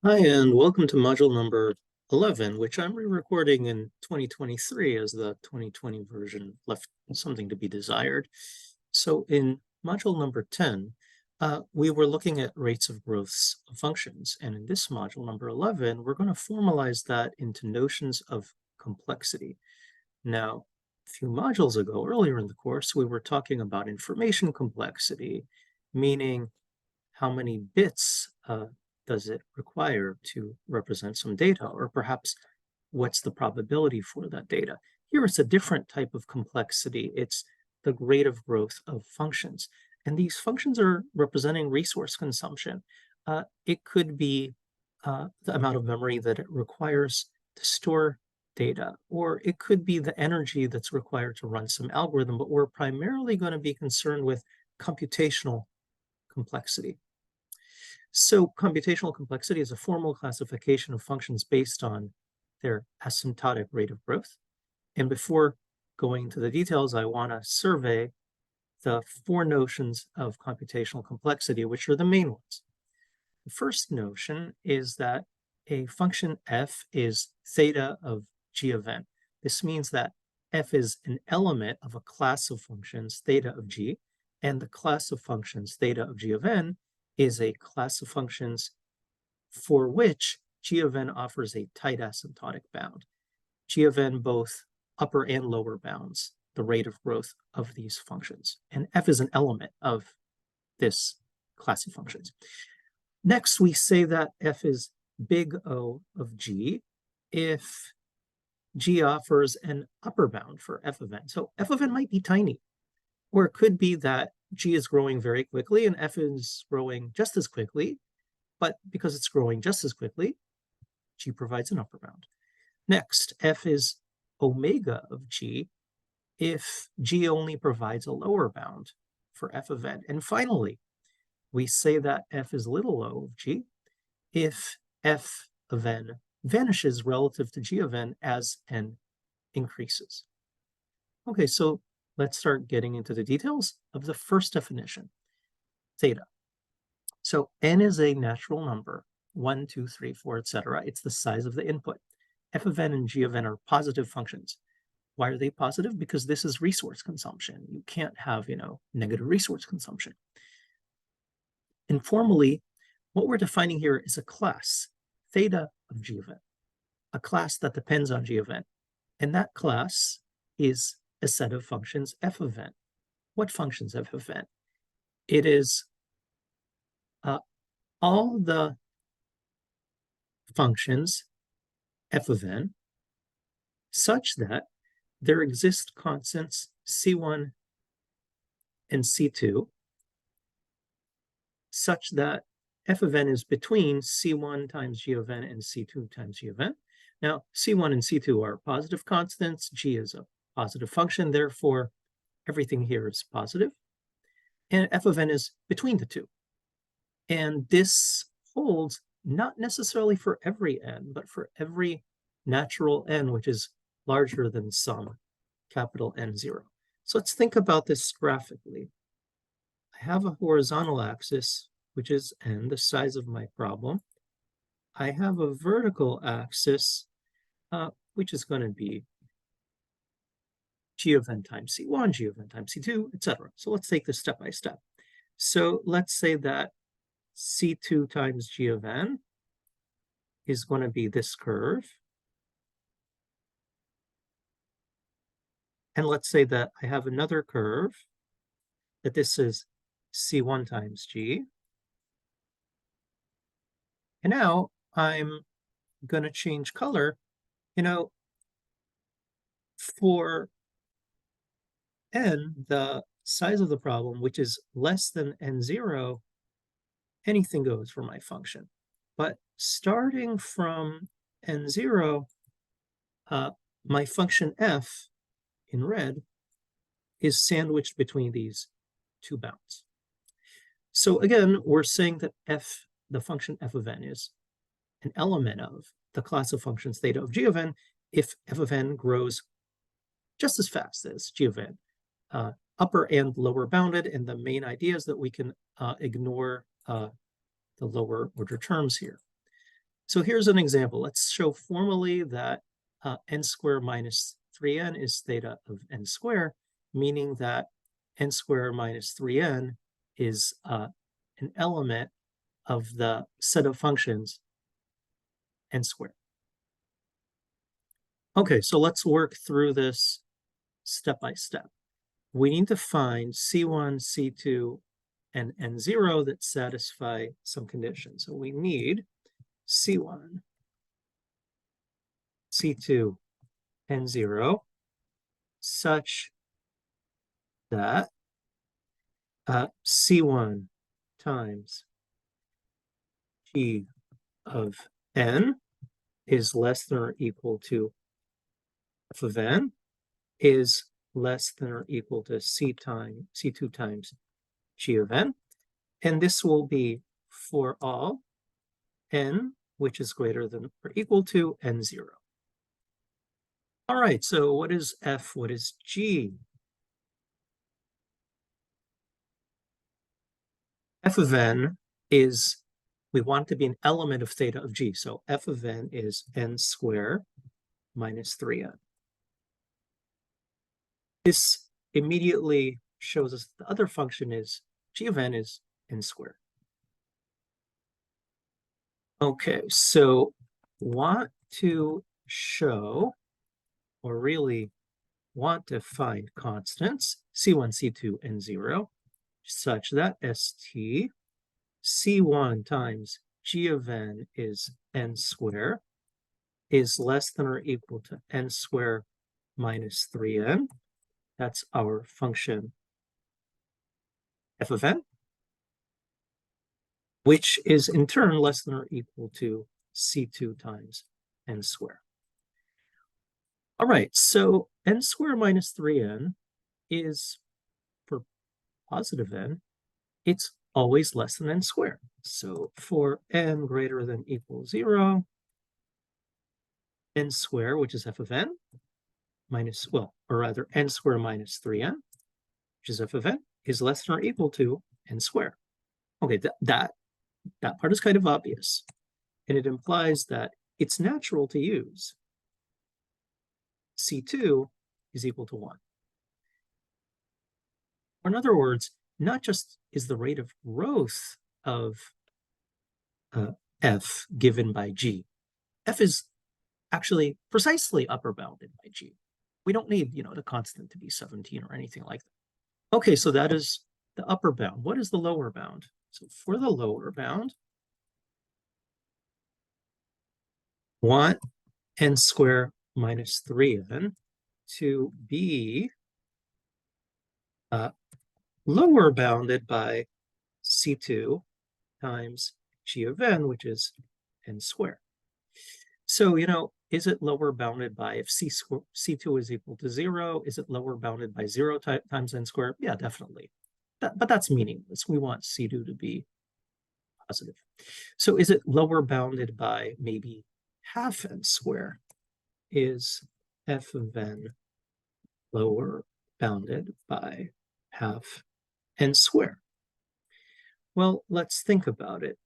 Hi, and welcome to module number 11, which I'm re-recording in 2023 as the 2020 version left something to be desired. So in module number 10, we were looking at rates of growth of functions. And in this module number 11, we're going to formalize that into notions of complexity. Now, a few modules ago, earlier in the course, we were talking about information complexity, meaning how many bits does it require to represent some data, or perhaps what's the probability for that data. Here it's a different type of complexity. It's the rate of growth of functions. And these functions are representing resource consumption. It could be the amount of memory that it requires to store data, or it could be the energy that's required to run some algorithm, but we're primarily going to be concerned with computational complexity. So computational complexity is a formal classification of functions based on their asymptotic rate of growth. And before going into the details, I want to survey the four notions of computational complexity, which are the main ones. The first notion is that a function f is theta of g of n. This means that f is an element of a class of functions, theta of g, and the class of functions, theta of g of n, is a class of functions for which g of n offers a tight asymptotic bound. G of n both upper and lower bounds the rate of growth of these functions. And f is an element of this class of functions. Next, we say that f is big O of g if g offers an upper bound for f of n. So f of n might be tiny, or it could be that g is growing very quickly and f is growing just as quickly, but because it's growing just as quickly, g provides an upper bound. Next, f is omega of g if g only provides a lower bound for f of n. And finally, we say that f is little o of g if f of n vanishes relative to g of n as n increases. Okay, so let's start getting into the details of the first definition, theta. So n is a natural number, 1, 2, 3, 4, etc. It's the size of the input. F of n and g of n are positive functions. Why are they positive? Because this is resource consumption. You can't have, negative resource consumption. Informally, what we're defining here is a class, theta of g of n, a class that depends on g of n. And that class is a set of functions f of n. What functions f of n? It is all the functions f of n such that there exist constants c1 and c2 such that f of n is between c1 times g of n and c2 times g of n. Now, c1 and c2 are positive constants. G is a positive function. Therefore, everything here is positive. And f of n is between the two. And this holds not necessarily for every n, but for every natural n, which is larger than some capital N0. So let's think about this graphically. I have a horizontal axis, which is n, the size of my problem. I have a vertical axis, which is going to be g of n times c1, g of n times c2, etc. So let's take this step by step. So let's say that c2 times g of n is going to be this curve. And let's say that I have another curve, that this is c1 times g. And now I'm going to change color. For n, the size of the problem, which is less than n0, anything goes for my function. But starting from n0, my function f in red is sandwiched between these two bounds. So again, we're saying that f, the function f of n, is an element of the class of functions theta of g of n if f of n grows just as fast as g of n, upper and lower bounded. And the main idea is that we can ignore the lower order terms here. So here's an example. Let's show formally that n squared minus 3n is theta of n squared, meaning that n squared minus 3n is an element of the set of functions n squared. Okay, so let's work through this step by step. We need to find C1, C2, and N0 that satisfy some conditions. So we need C1, C2, N0 such that C1 times G of N is less than or equal to F of N is less than or equal to C2 times G of N. And this will be for all N, which is greater than or equal to N0. All right, so what is F? What is G? F of N is, we want to be an element of theta of G. So F of N is N squared minus 3N. This immediately shows us the other function is G of N is N squared. Okay, so want to show, or really want to find constants, C1, C2, N0, such that ST C1 times G of N is N squared is less than or equal to N squared minus 3N. That's our function F of N, which is in turn less than or equal to C2 times N squared. All right, so N squared minus 3N is, for positive N, it's always less than N squared. So for N greater than equals 0, N squared, which is F of N, minus, well, or rather N squared minus 3N, which is F of N, is less than or equal to N squared. Okay, that part is kind of obvious. And it implies that it's natural to use C2 is equal to 1. Or in other words, not just is the rate of growth of F given by G. F is actually precisely upper bounded by G. We don't need, the constant to be 17 or anything like that. Okay, so that is the upper bound. What is the lower bound? So for the lower bound, want N squared minus 3N to be lower bounded by C2 times G of N, which is N squared. So, is it lower bounded by, if C2 is equal to 0, is it lower bounded by 0 times N squared? Yeah, definitely. But that's meaningless. We want C2 to be positive. So is it lower bounded by maybe half N squared? Is F of N lower bounded by half N squared? Well, let's think about it.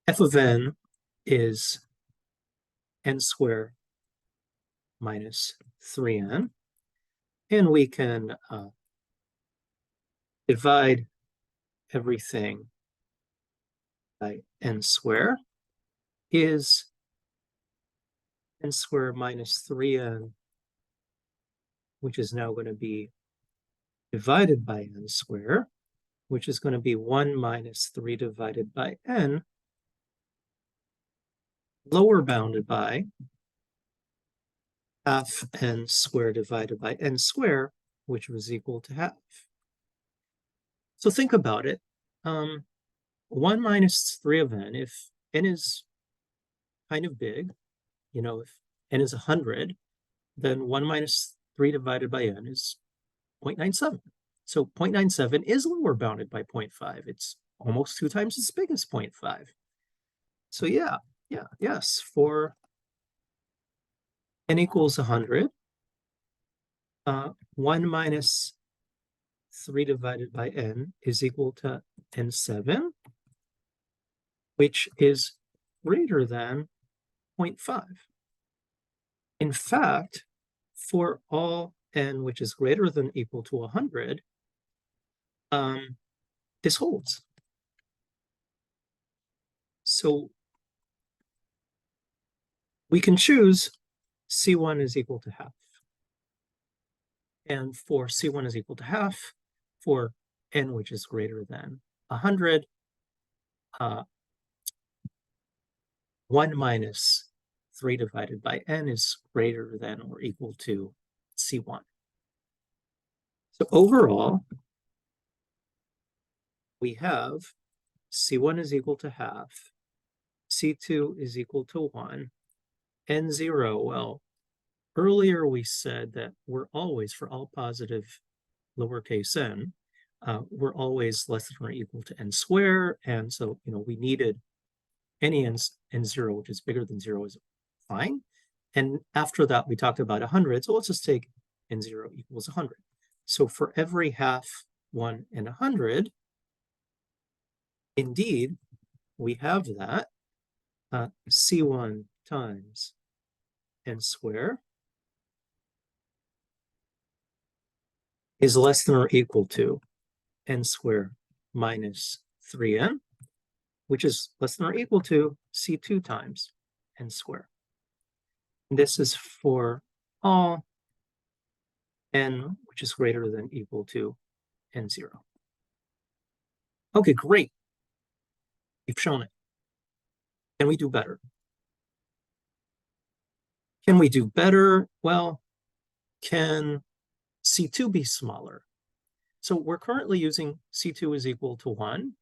F of N is N squared minus 3N. And we can divide everything by N squared. Is N squared minus 3N, which is now going to be divided by N squared, which is going to be 1 minus 3 divided by N, lower bounded by half N squared divided by N squared, which was equal to half. So think about it. 1 minus 3 of N, if N is kind of big, if N is 100, then 1 minus 3 divided by N is 0.97. So 0.97 is lower bounded by 0.5. It's almost 2 times as big as 0.5. So yes, for N equals 100, 1 minus 3 divided by N is equal to N7. which is greater than 0.5. In fact, for all n which is greater than or equal to 100, this holds. So we can choose C1 is equal to half. And for C1 is equal to half, for n which is greater than 100, 1 minus 3 divided by n is greater than or equal to C1. So overall, we have C1 is equal to half, C2 is equal to 1, N0, well, earlier we said that we're always, for all positive lowercase n, we're always less than or equal to n squared, and so, we needed any n0 which is bigger than 0 is fine. And after that, we talked about 100, so let's just take n0 equals 100. So for every half, 1, and 100, indeed, we have that C1 times n squared is less than or equal to n squared minus 3n, which is less than or equal to C2 times n squared. And this is for all n which is greater than or equal to n0. Okay, great. We've shown it. Can we do better? Can we do better? Well, can C2 be smaller? So we're currently using C2 is equal to 1.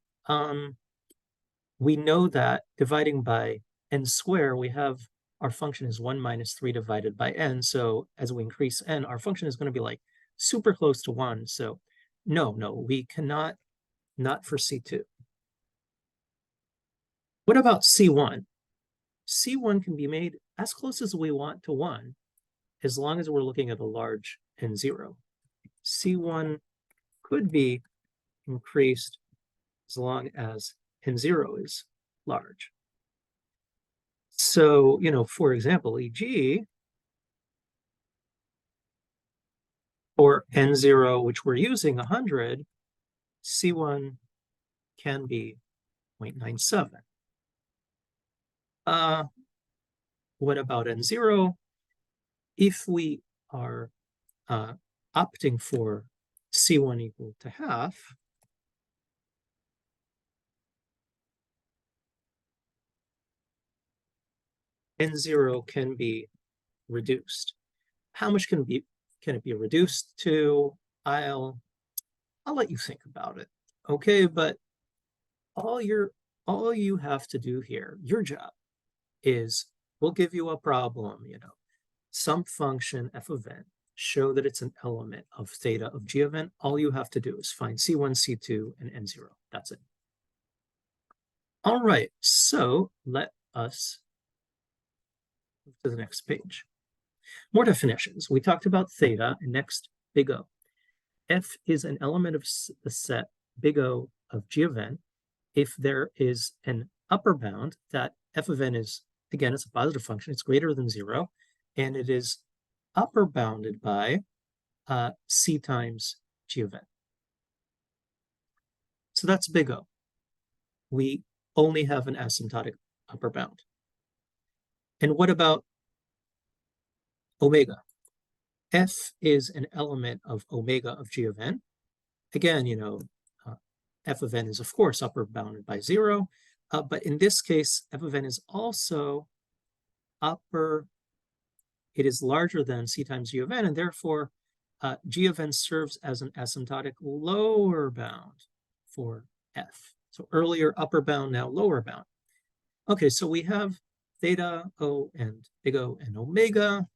We know that dividing by n squared, we have our function is 1 minus 3 divided by n. So as we increase n, our function is going to be like super close to 1. So no, we cannot, not for C2. What about C1? C1 can be made as close as we want to 1, as long as we're looking at a large n0. C1 could be increased as long as n0 is large. So, for example, e.g., for n0, which we're using 100, C1 can be 0.97. What about n0? If we are opting for C1 equal to half, n0 can be reduced. How much can it be reduced to? I'll let you think about it. Okay, but all you have to do here, your job, is we'll give you a problem, some function f of n, show that it's an element of theta of g of n. All you have to do is find C1, C2, and n0. That's it. All right, so let us move to the next page. More definitions. We talked about theta, and next, big O. F is an element of the set big O of g of n if there is an upper bound that f of n is, again, it's a positive function, it's greater than 0, and it is upper bounded by c times g of n. So that's big O. We only have an asymptotic upper bound. And what about omega? F is an element of omega of g of n. Again, f of n is, of course, upper bounded by 0. But in this case, f of n is also it is larger than c times g of n, and therefore g of n serves as an asymptotic lower bound for f. So earlier upper bound, now lower bound. Okay, so we have theta, O, and big O, and omega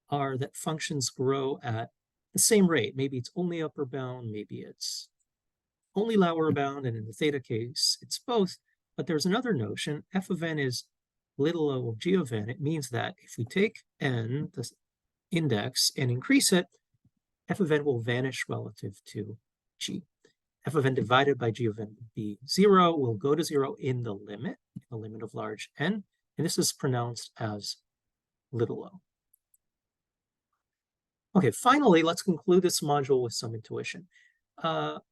are that functions grow at the same rate. Maybe it's only upper bound, maybe it's only lower bound, and in the theta case, it's both. But there's another notion, f of n is little o of g of n. It means that if we take n, the index, and increase it, f of n will vanish relative to g. F of n divided by g of n would be 0, will go to 0 in the limit. the limit of large n, and this is pronounced as little o. Okay, finally, let's conclude this module with some intuition.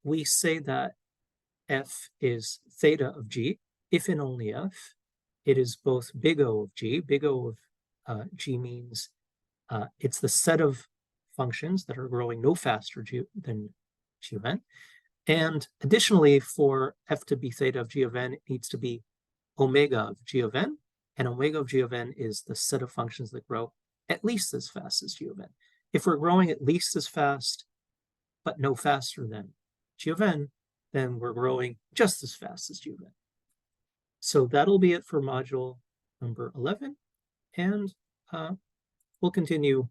We say that f is theta of g, if and only if it is both big O of g. Big O of g means it's the set of functions that are growing no faster than g of n. And additionally, for f to be theta of g of n, it needs to be omega of g of n. And omega of g of n is the set of functions that grow at least as fast as g of n. If we're growing at least as fast, but no faster than g of n, then we're growing just as fast as g of n. So that'll be it for module number 11. And we'll continue